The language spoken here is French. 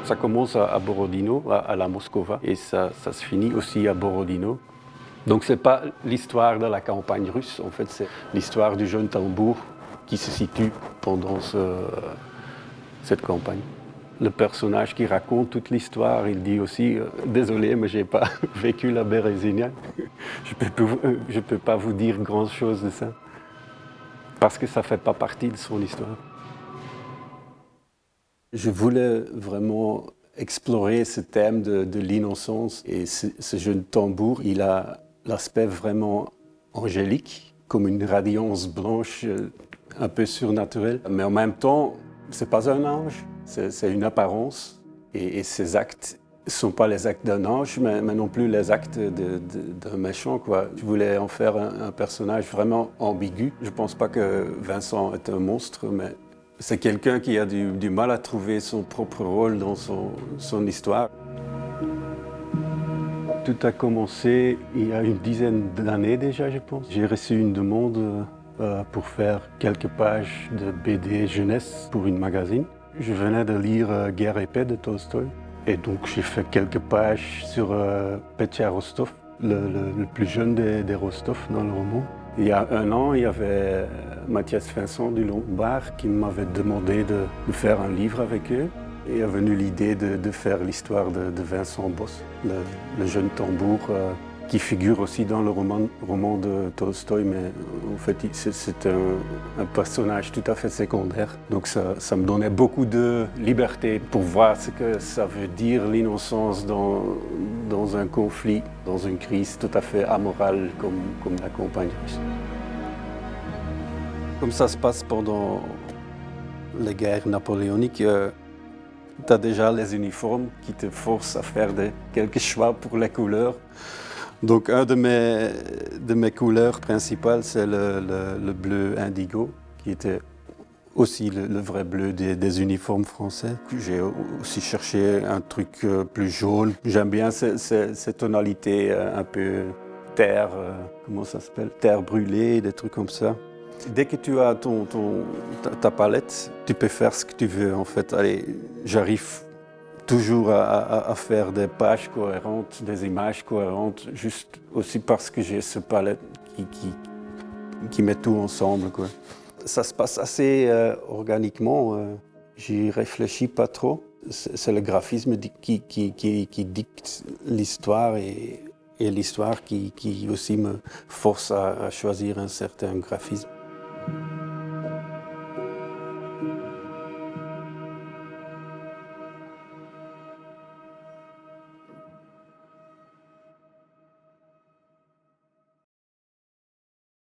Ça commence à Borodino, à la Moscova, et ça se finit aussi à Borodino. Donc c'est pas l'histoire de la campagne russe, en fait c'est l'histoire du jeune tambour qui se situe pendant cette campagne. Le personnage qui raconte toute l'histoire, il dit aussi désolé, mais j'ai pas vécu la Bérézina. Je peux pas vous dire grand-chose de ça, parce que ça fait pas partie de son histoire. Je voulais vraiment explorer ce thème de l'innocence, et ce jeune tambour, il a l'aspect vraiment angélique, comme une radiance blanche un peu surnaturelle, mais en même temps, c'est pas un ange, c'est une apparence, et ses actes ne sont pas les actes d'un ange, mais non plus les actes d'un méchant, quoi. Je voulais en faire un personnage vraiment ambigu. Je pense pas que Vincent est un monstre, mais c'est quelqu'un qui a du mal à trouver son propre rôle dans son histoire. Tout a commencé il y a une dizaine d'années déjà, je pense. J'ai reçu une demande pour faire quelques pages de BD jeunesse pour une magazine. Je venais de lire Guerre et paix de Tolstoï. Et donc j'ai fait quelques pages sur Petya Rostov, le plus jeune des Rostov dans le roman. Il y a un an, il y avait Mathias Vincent du Lombard qui m'avait demandé de faire un livre avec eux. Et est venue l'idée de faire l'histoire de Vincent Boss, le jeune tambour qui figure aussi dans le roman de Tolstoï, mais en fait c'est un personnage tout à fait secondaire. Donc ça me donnait beaucoup de liberté pour voir ce que ça veut dire l'innocence dans un conflit, dans une crise tout à fait amorale comme la campagne russe. Comme ça se passe pendant les guerres napoléoniques, tu as déjà les uniformes qui te forcent à faire quelques choix pour les couleurs. Donc, une de mes couleurs principales, c'est le bleu indigo, qui était aussi le vrai bleu des uniformes français. J'ai aussi cherché un truc plus jaune. J'aime bien ces tonalités un peu terre, comment ça s'appelle? Terre brûlée, des trucs comme ça. Dès que tu as ta palette, tu peux faire ce que tu veux en fait. Allez, j'arrive toujours à faire des pages cohérentes, des images cohérentes, juste aussi parce que j'ai ce palette qui met tout ensemble, quoi. Ça se passe assez organiquement, j'y réfléchis pas trop. C'est le graphisme qui dicte l'histoire et l'histoire qui aussi me force à choisir un certain graphisme.